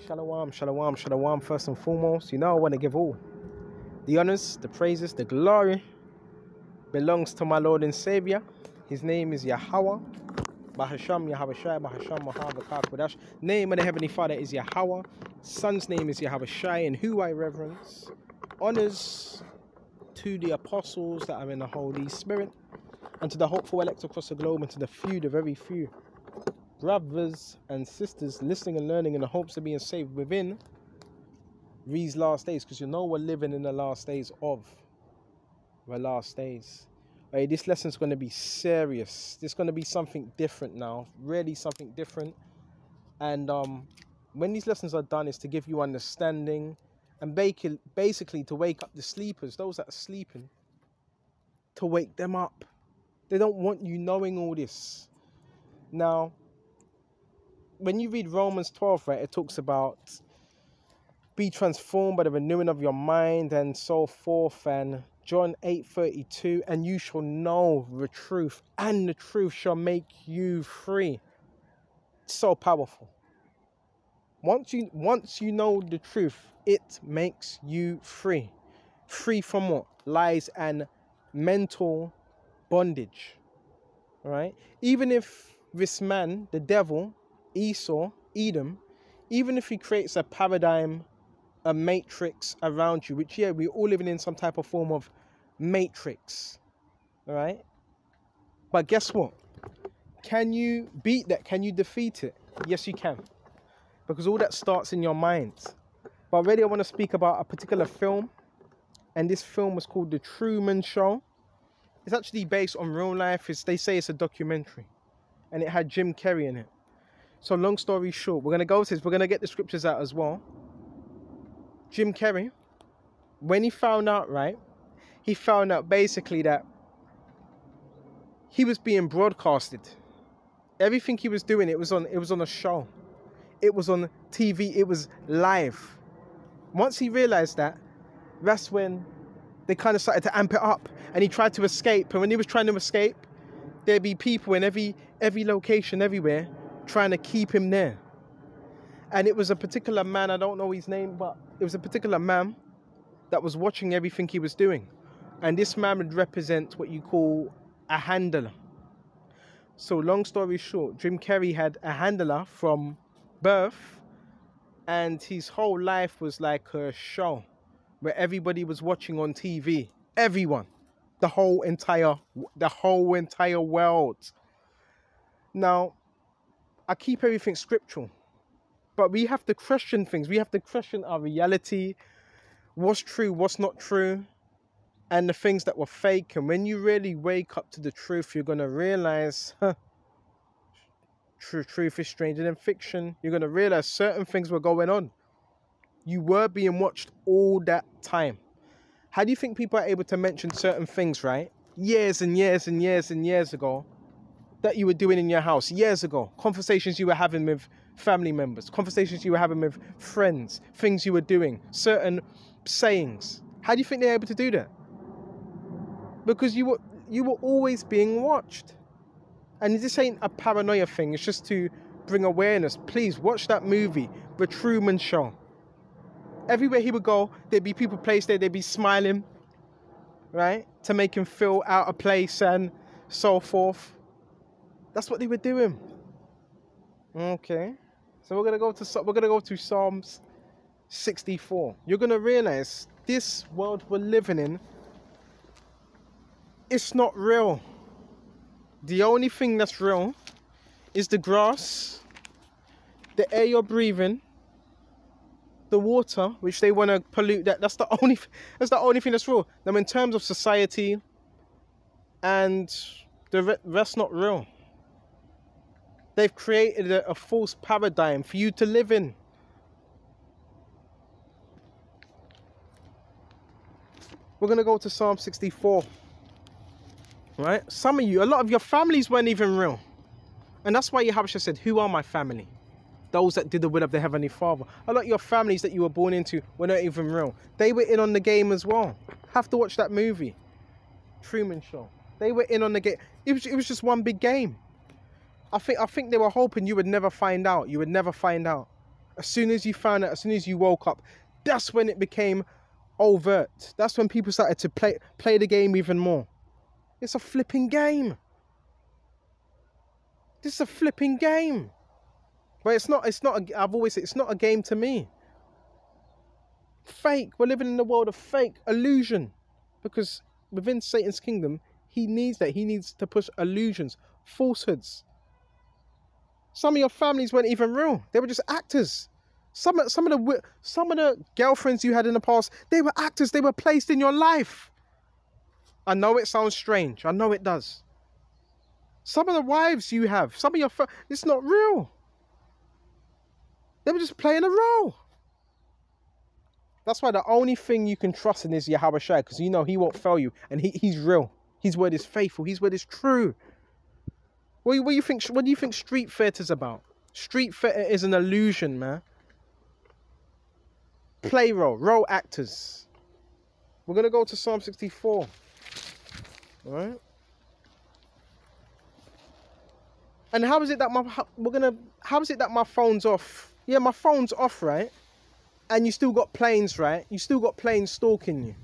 Shalom, shalom, shalom. First and foremost, I want to give all the honors, the praises, the glory belongs to my Lord and Savior. His name is Yahweh. Bahasham Yahavashai, Bahasham Mahavakakodash. Name of the Heavenly Father is Yahweh. Son's name is Yahavashai, and who I reverence. Honors to the apostles that are in the Holy Spirit, and to the hopeful elect across the globe, and to the few, the very few brothers and sisters listening and learning in the hopes of being saved within these last days, because we're living in the last days of the last days. Hey, this lesson's going to be serious. There's going to be something different now, really something different. And when these lessons are done, it's to give you understanding and basically to wake up the sleepers, those that are sleeping, to wake them up. They don't want you knowing all this. Now, when you read Romans 12, right, it talks about be transformed by the renewing of your mind and so forth, and John 8:32, and you shall know the truth, and the truth shall make you free. It's so powerful. Once you know the truth, it makes you free. Free from what? Lies and mental bondage. All right? Even if this man, the devil, Esau, Edom, even if he creates a paradigm, a matrix around you, which, yeah, we're all living in some type of form of matrix, all right? But guess what? Can you beat that? Can you defeat it? Yes, you can. Because all that starts in your mind. But already I want to speak about a particular film, and this film was called The Truman Show. It's actually based on real life. They say it's a documentary, and it had Jim Carrey in it. So long story short, we're going to go to this. We're going to get the scriptures out as well. Jim Carrey, when he found out, right, he found out basically that he was being broadcasted. Everything he was doing, it was on a show. It was on TV. It was live. Once he realized that, that's when they kind of started to amp it up, and he tried to escape. And when he was trying to escape, there'd be people in every location, everywhere, trying to keep him there. And it was a particular man, I don't know his name, but it was a particular man that was watching everything he was doing. And this man would represent what you call a handler. So long story short, Jim Carrey had a handler from birth, and his whole life was like a show where everybody was watching on TV. Everyone. The whole entire world. Now, I keep everything scriptural, but we have to question things. We have to question our reality, what's true, what's not true, and the things that were fake. And when you really wake up to the truth, you're going to realize, truth is stranger than fiction. You're going to realize certain things were going on. You were being watched all that time. How do you think people are able to mention certain things, right? Years and years and years and years ago, that you were doing in your house, years ago. Conversations you were having with family members, conversations you were having with friends, things you were doing, certain sayings. How do you think they're able to do that? Because you were always being watched. And this ain't a paranoia thing. It's just to bring awareness. Please watch that movie, The Truman Show. Everywhere he would go, there'd be people placed there. They'd be smiling, right, to make him feel out of place and so forth. That's what they were doing. Okay, so we're gonna go to Psalms 64. You're gonna realize this world we're living in, it's not real. The only thing that's real is the grass, the air you're breathing, the water, which they want to pollute. That's the only thing that's real. Now, in terms of society and the rest, not real. They've created a false paradigm for you to live in. We're going to go to Psalm 64. Right? Some of you, a lot of your families weren't even real. And that's why Yahushua said, who are my family? Those that did the will of the Heavenly Father. A lot of your families that you were born into were not even real. They were in on the game as well. Have to watch that movie. Truman Show. They were in on the game. It was just one big game. I think they were hoping you would never find out. You would never find out. As soon as you found out, as soon as you woke up, that's when it became overt. That's when people started to play the game even more. It's a flipping game. This is a flipping game. But I've always said, it's not a game to me. Fake. We're living in a world of fake, illusion. Because within Satan's kingdom, he needs that. He needs to push illusions, falsehoods. Some of your families weren't even real. They were just actors. Some of the girlfriends you had in the past, they were actors. They were placed in your life. I know it sounds strange. I know it does. Some of the wives you have, some of your it's not real. They were just playing a role. That's why the only thing you can trust in is Yahweh Shai, because you know he won't fail you, and he's real. His word is faithful. His word is true. What do you think street theatre's about? Street theatre is an illusion, man. Play role actors. We're gonna go to Psalm 64. All right. And how is it that my phone's off? Yeah, my phone's off, right? And you still got planes, right? You still got planes stalking you.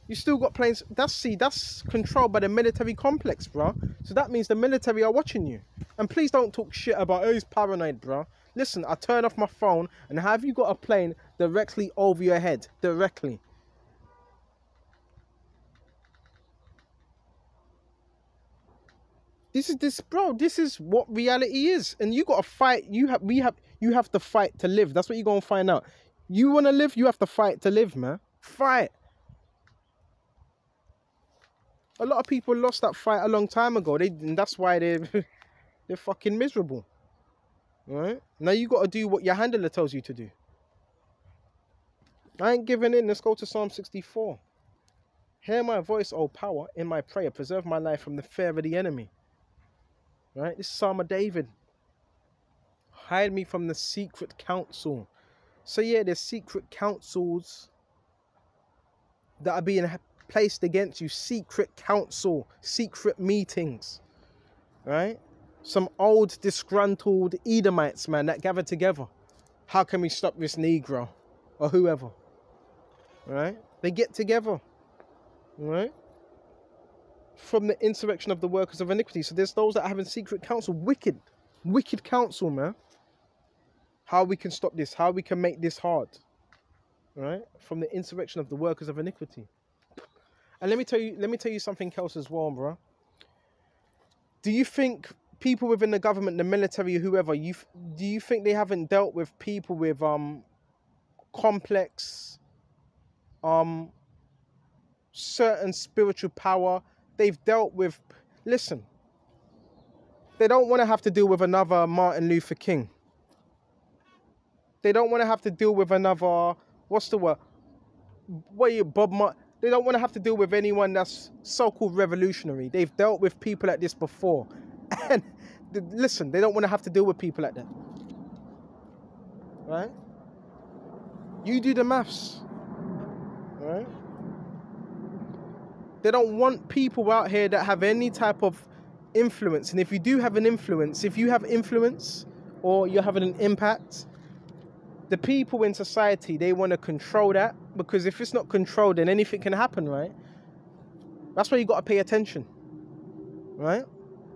You still got planes. That's controlled by the military complex, bro. So that means the military are watching you. And please don't talk shit about, oh, he's paranoid, bro. Listen, I turn off my phone, and have you got a plane directly over your head? Directly. This is what reality is. And you got to fight. You have to fight to live. That's what you're going to find out. You want to live, you have to fight to live, man. Fight. A lot of people lost that fight a long time ago. And that's why they're fucking miserable. All right? Now you got to do what your handler tells you to do. I ain't giving in. Let's go to Psalm 64. Hear my voice, O power, in my prayer. Preserve my life from the fear of the enemy. Right? This is Psalm of David. Hide me from the secret counsel. So yeah, there's secret counsels that are being placed against you. Secret counsel. Secret meetings. Right? Some old disgruntled Edomites, man, that gather together. How can we stop this Negro? Or whoever. Right? They get together. Right? From the insurrection of the workers of iniquity. So there's those that are having secret counsel. Wicked counsel, man. How we can stop this. How we can make this hard. Right? From the insurrection of the workers of iniquity. And let me tell you something else as well, bro. Do you think people within the government, the military, whoever, do you think they haven't dealt with people with complex certain spiritual power? They've dealt with, listen, they don't want to have to deal with another Martin Luther King. They don't want to have to deal with another, what's the word? They don't want to have to deal with anyone that's so-called revolutionary. They've dealt with people like this before. And listen, they don't want to have to deal with people like that. Right? You do the maths. Right? They don't want people out here that have any type of influence. And if you do have an influence, if you have influence or you're having an impact, the people in society, they want to control that. Because if it's not controlled, then anything can happen, right? That's why you got to pay attention. Right?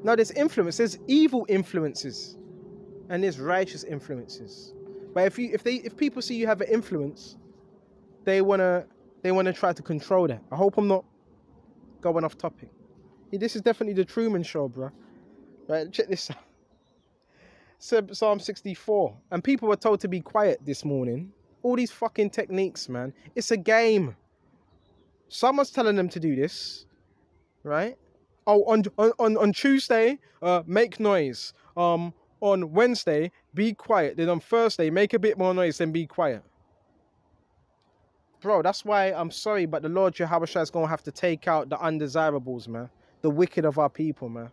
Now there's influence. There's evil influences. And there's righteous influences. But if people see you have an influence, they want to try to control that. I hope I'm not going off topic. Yeah, this is definitely the Truman Show, bro. Right, check this out. Psalm 64. And people were told to be quiet this morning. All these fucking techniques, man. It's a game. Someone's telling them to do this. Right? Oh, on Tuesday, make noise. On Wednesday, be quiet. Then on Thursday, make a bit more noise, then be quiet. Bro, that's why I'm sorry, but the Lord Yahweh Shai is going to have to take out the undesirables, man. The wicked of our people, man.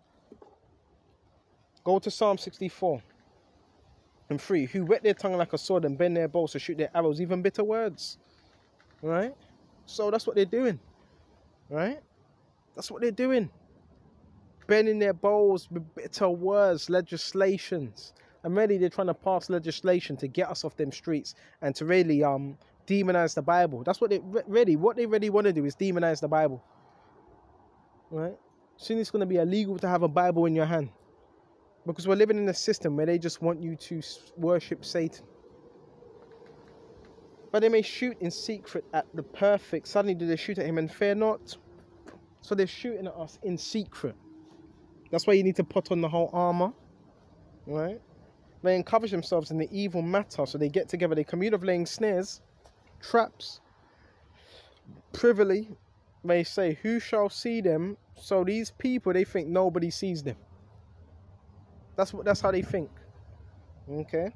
Go to Psalm 64 and 3. Who wet their tongue like a sword and bend their bows to shoot their arrows, even bitter words. Right? So that's what they're doing. Right? That's what they're doing. Bending their bows with bitter words, legislations, And really, they're trying to pass legislation to get us off them streets and to really demonize the Bible. That's what they really want to do, is demonize the Bible. Right? Soon it's going to be illegal to have a Bible in your hand, because we're living in a system where they just want you to worship Satan. But they may shoot in secret at the perfect. Suddenly do they shoot at him and fear not? So they're shooting at us in secret. That's why you need to put on the whole armor. Right? They encourage themselves in the evil matter. So they get together, they commune of laying snares, traps, privily. They say, who shall see them? So these people, they think nobody sees them. That's how they think. Okay?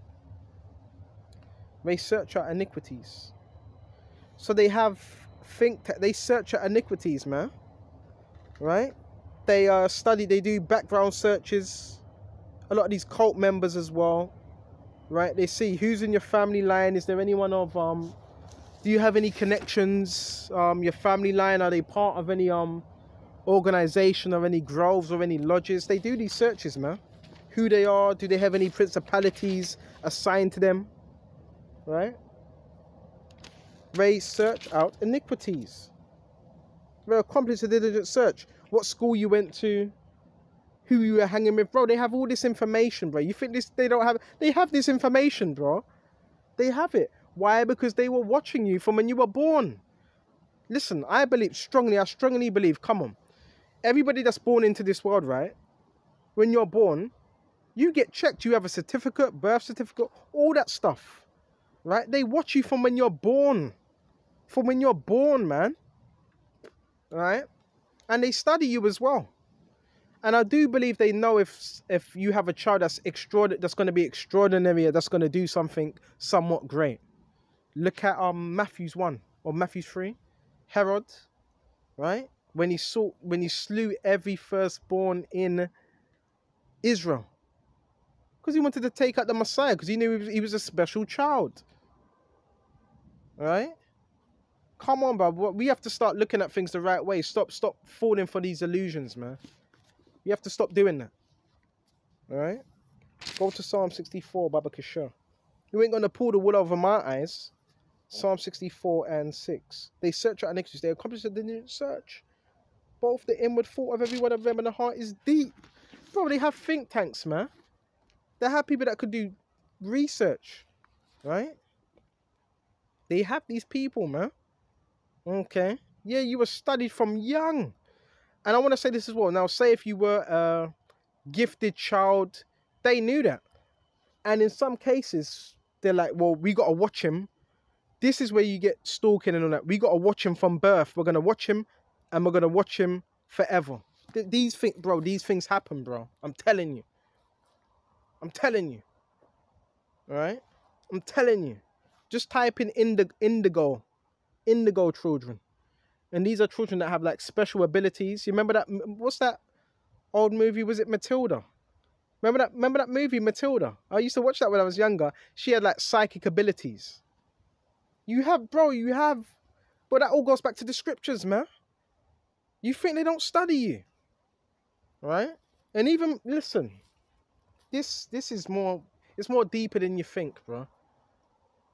They search out iniquities. So they they search out iniquities, man. Right? They study, they do background searches. A lot of these cult members as well. Right? They see who's in your family line. Is there anyone of do you have any connections? Your family line, are they part of any organization or any groves or any lodges? They do these searches, man. Who they are, do they have any principalities assigned to them? Right? They search out iniquities. They accomplish a diligent search. What school you went to, who you were hanging with, bro. They have all this information, bro. You think they don't have? They have this information, bro. They have it. Why? Because they were watching you from when you were born. Listen, I strongly believe, come on. Everybody that's born into this world, right? When you're born, you get checked. You have a certificate, birth certificate, all that stuff. Right? They watch you from when you're born. From when you're born, man. Right? And they study you as well. And I do believe they know if you have a child that's going to be extraordinary, or that's going to do something somewhat great. Look at Matthew 1 or Matthew 3. Herod, right? When he slew every firstborn in Israel. Because he wanted to take out the Messiah, because he knew he was a special child. Right? Come on, bro. We have to start looking at things the right way. Stop falling for these illusions, man. You have to stop doing that. Alright? Go to Psalm 64, Baba Kishore. You ain't going to pull the wool over my eyes. Psalm 64 and 6. They search out iniquities. They accomplish a diligent search. Both the inward thought of every one of them and the heart is deep. Bro, they have think tanks, man. They have people that could do research. Right? They have these people, man. Okay? Yeah, you were studied from young. And I want to say this as well. Now, say if you were a gifted child, they knew that. And in some cases, they're like, well, we got to watch him. This is where you get stalking and all that. We got to watch him from birth. We're going to watch him, and we're going to watch him forever. These things happen, bro. I'm telling you. I'm telling you. All right? I'm telling you. Just type in indigo children. And these are children that have like special abilities. You remember that? What's that old movie? Was it Matilda? Remember that movie, Matilda? I used to watch that when I was younger. She had like psychic abilities. But that all goes back to the scriptures, man. You think they don't study you? Right? And even, listen, this is more, it's more deeper than you think, bro.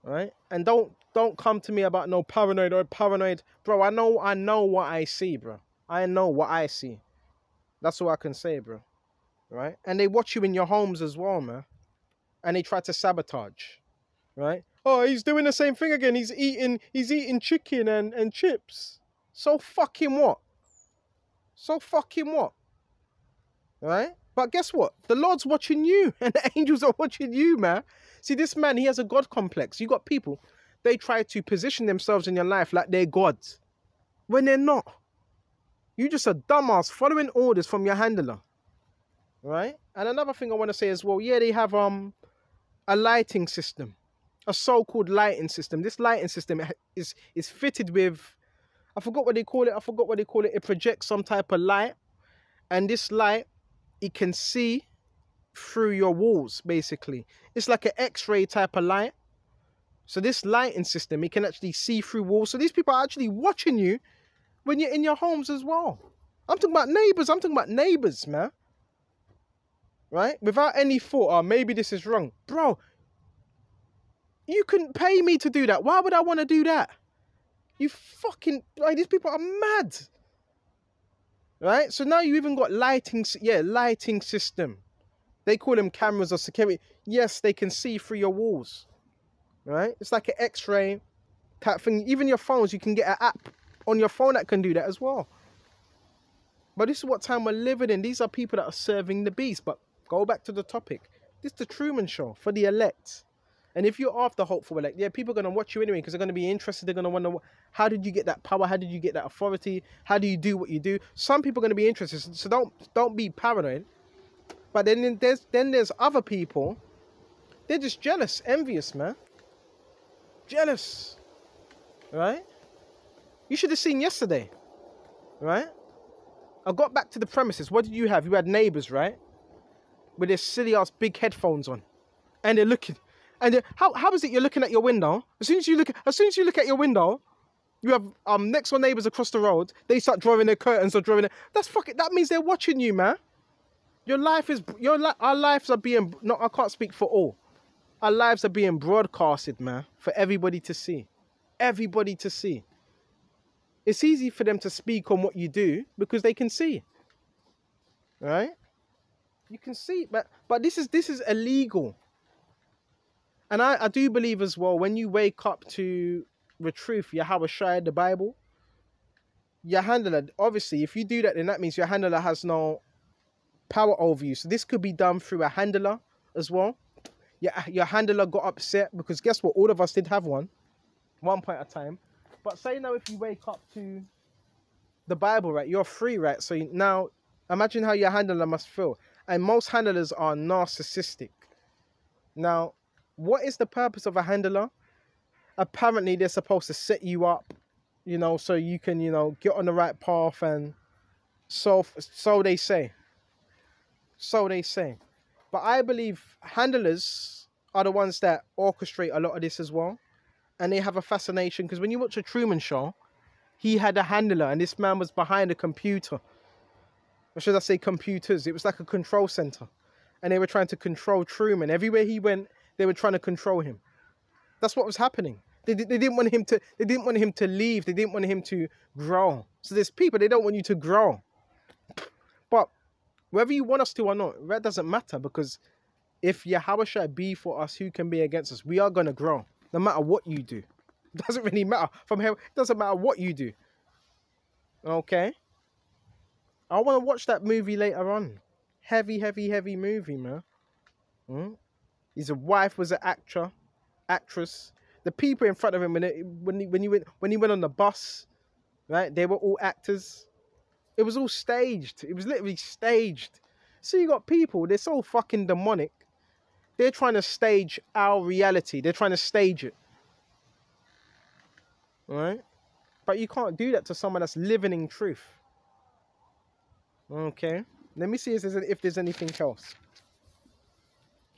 Right? And don't come to me about no paranoid. Bro, I know what I see, bro. I know what I see. That's all I can say, bro. Right? And they watch you in your homes as well, man. And they try to sabotage. Right? Oh, he's doing the same thing again. He's eating chicken and chips. So fucking what? Right? But guess what? The Lord's watching you, and the angels are watching you, man. See, this man, he has a God complex. You got people, they try to position themselves in your life like they're gods, when they're not. You just a dumbass following orders from your handler. Right? And another thing I want to say as well, yeah, they have a lighting system, a so-called lighting system. This lighting system is fitted with, I forgot what they call it. It projects some type of light, and this light, it can see through your walls, basically. It's like an X-ray type of light. So this lighting system, it can actually see through walls. So these people are actually watching you when you're in your homes as well. I'm talking about neighbors, man. right? Without any thought, oh, maybe this is wrong. Bro, you couldn't pay me to do that. Why would I want to do that? You fucking, like, these people are mad. Right? So now you even got lighting system. They call them cameras or security. Yes, they can see through your walls. Right? It's like an X-ray type thing. Even your phones, you can get an app on your phone that can do that as well. But this is what time we're living in. These are people that are serving the beast. But go back to the topic. This is the Truman Show for the elect. And if you're after hopeful elect, yeah, people are going to watch you anyway because they're going to be interested. They're going to wonder, how did you get that power? How did you get that authority? How do you do what you do? Some people are going to be interested, so don't be paranoid. But then there's other people. They're just jealous, envious, man. Jealous, right? You should have seen yesterday, right? I got back to the premises. What did you have? You had neighbors, right? With their silly ass big headphones on, and they're looking. And how is it you're looking at your window? As soon as you look at your window, you have next door neighbors across the road. They start drawing their curtains or drawing their, that means they're watching you, man. Our lives are being, no, I can't speak for all. Our lives are being broadcasted, man, for everybody to see. Everybody to see. It's easy for them to speak on what you do because they can see. Right? You can see, but this is illegal. And I do believe as well, when you wake up to the truth, Yahweh Shai, the Bible, your handler, obviously, if you do that, then that means your handler has no power over you. So this could be done through a handler as well. Your handler got upset because guess what? All of us did have one point at a time. But say now if you wake up to the Bible, right, you're free, right? So now imagine how your handler must feel. And most handlers are narcissistic. Now, what is the purpose of a handler? Apparently, they're supposed to set you up, so you can, get on the right path, and so they say. So they say. But I believe handlers are the ones that orchestrate a lot of this as well. And they have a fascination, because when you watch a Truman Show, he had a handler, and this man was behind a computer. Or should I say computers? It was like a control center. And they were trying to control Truman. Everywhere he went, they were trying to control him. That's what was happening. They didn't want him to. They didn't want him to leave. They didn't want him to grow. So there's people, they don't want you to grow. But whether you want us to or not, that doesn't matter, because if Yahweh shall be for us, who can be against us? We are gonna grow, no matter what you do. It doesn't really matter from here. It doesn't matter what you do. Okay. I want to watch that movie later on. Heavy movie, man. His wife was an actress. The people in front of him when he went on the bus, right? They were all actors. It was all staged. It was literally staged. So you got people, they're so fucking demonic. They're trying to stage our reality. They're trying to stage it. Right? But you can't do that to someone that's living in truth. Okay. Let me see if there's anything else.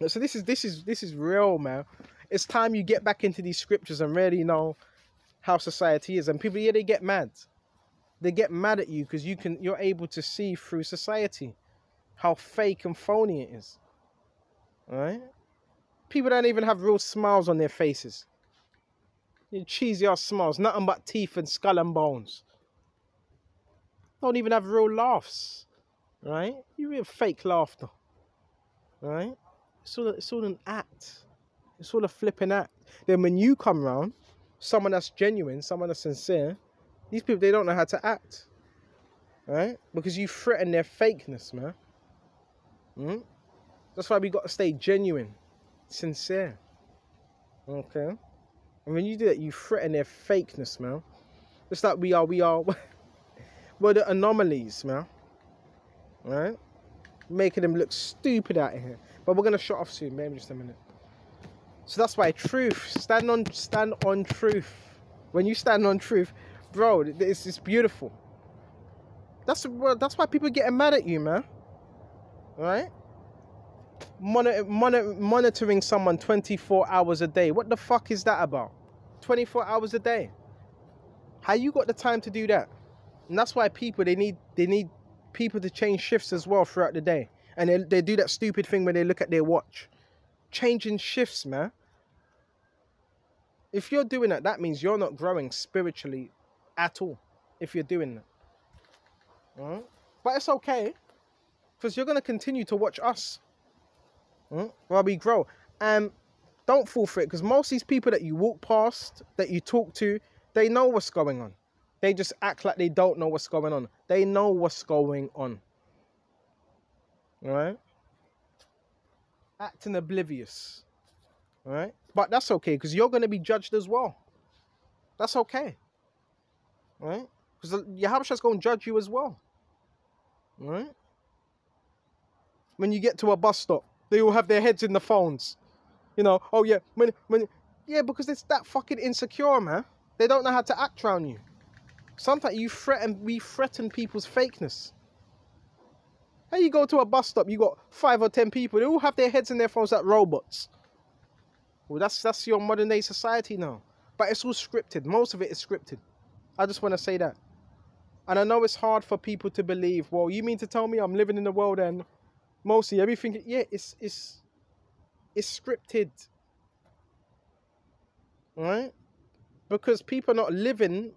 So this is real, man. It's time you get back into these scriptures and really know how society is. And people, yeah, they get mad. They get mad at you because you're able to see through society how fake and phony it is. All right? People don't even have real smiles on their faces. Cheesy ass smiles, nothing but teeth and skull and bones. Don't even have real laughs. Right? You real fake laughter. Right? It's all an act. It's all a flipping act. Then when you come round, someone that's genuine, someone that's sincere, these people, they don't know how to act. Right? Because you threaten their fakeness, man. That's why we got to stay genuine, sincere. Okay? And when you do that, you threaten their fakeness, man. It's like we are we're the anomalies, man. Right? Making them look stupid out here. But we're gonna shut off soon, maybe just a minute. So that's why truth, stand on truth. When you stand on truth, bro, it's beautiful. That's why people are getting mad at you, man. Right? Monitoring someone 24 hours a day. What the fuck is that about? 24 hours a day. How you got the time to do that? And that's why people, they need people to change shifts as well throughout the day. And they do that stupid thing when they look at their watch. Changing shifts, man. If you're doing that, that means you're not growing spiritually at all. If you're doing that. Right? But it's okay. Because you're going to continue to watch us. While we grow. And don't fall for it. Because most of these people that you walk past, that you talk to, they know what's going on. They just act like they don't know what's going on. They know what's going on. Right? Acting oblivious. Right? But that's okay, because you're going to be judged as well. That's okay. Right? Because Yahushua going to judge you as well. Right? When you get to a bus stop, they all have their heads in the phones. You know, oh yeah, yeah, because it's that fucking insecure, man. They don't know how to act around you. Sometimes we threaten people's fakeness. How you go to a bus stop, you got 5 or 10 people, they all have their heads in their phones like robots. Well, that's your modern day society now. But it's all scripted. Most of it is scripted. I just want to say that. And I know it's hard for people to believe, well, you mean to tell me I'm living in the world and mostly everything, yeah, it's scripted. Right? Because people are not living,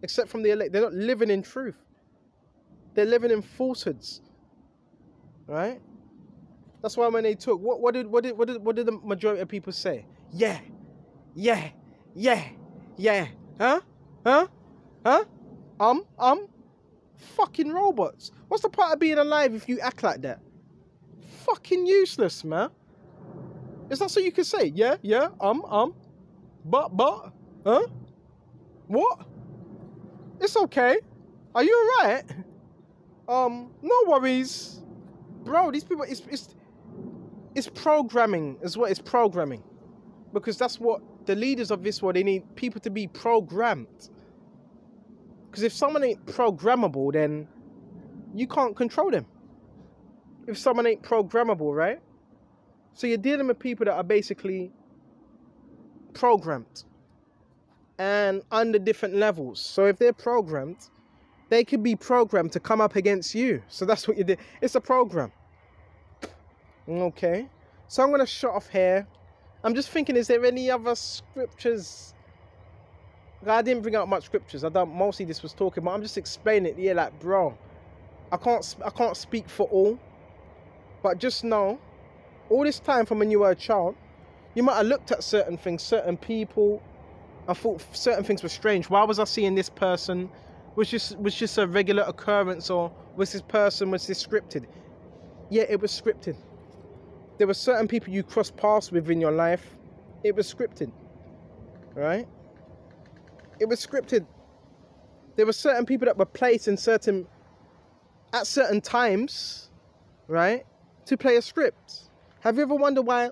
except from the elect, they're not living in truth. They're living in falsehoods. Right? That's why when they talk, what did the majority of people say? Yeah. Huh? Fucking robots. What's the point of being alive if you act like that? Fucking useless, man. Is that so you can say? Yeah, but, huh? What? It's okay. Are you alright? No worries. Bro, these people, it's programming is what it's programming. Because that's what the leaders of this world, they need people to be programmed. Because if someone ain't programmable, then you can't control them. If someone ain't programmable, right? So you're dealing with people that are basically programmed. And under different levels. So if they're programmed, they could be programmed to come up against you. So that's what you did. It's a program. Okay. So I'm going to shut off here. I'm just thinking, is there any other scriptures? I didn't bring out much scriptures. Mostly this was talking, but I'm just explaining it. Yeah, like, bro, I can't speak for all. But just know, all this time from when you were a child, you might have looked at certain things, certain people, and thought certain things were strange. Why was I seeing this person? Was just a regular occurrence, or was this scripted? Yeah, it was scripted. There were certain people you crossed paths with in your life. It was scripted. Right? It was scripted. There were certain people that were placed at certain times, right, to play a script. Have you ever wondered why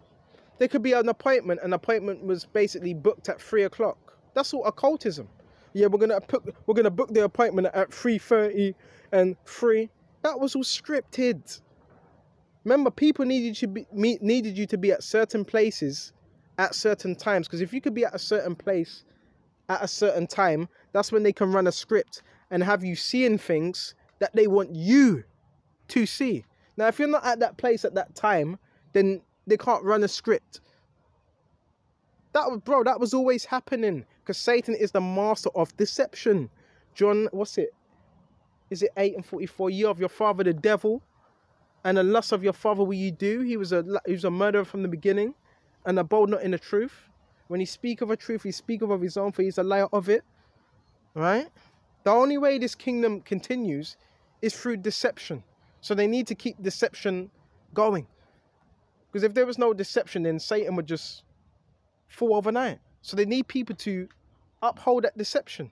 there could be an appointment? An appointment was basically booked at 3 o'clock. That's all occultism. Yeah, we're gonna book the appointment at 3:30 and 3. That was all scripted. Remember, people needed you to be at certain places at certain times. Because if you could be at a certain place at a certain time, that's when they can run a script and have you seeing things that they want you to see. Now, if you're not at that place at that time, then they can't run a script. That was always happening. Because Satan is the master of deception. John, is it 8:44? Ye of your father the devil, and the lust of your father will you do. He was a murderer from the beginning, and abode not in the truth. When he speak of a truth, he speak of his own, for he's a liar of it. Right? The only way this kingdom continues is through deception. So they need to keep deception going. Because if there was no deception, then Satan would just fall overnight. So they need people to uphold that deception.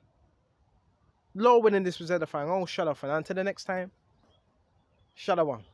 Lord willing, this was edifying. Oh, shut up. And until the next time, Shalom.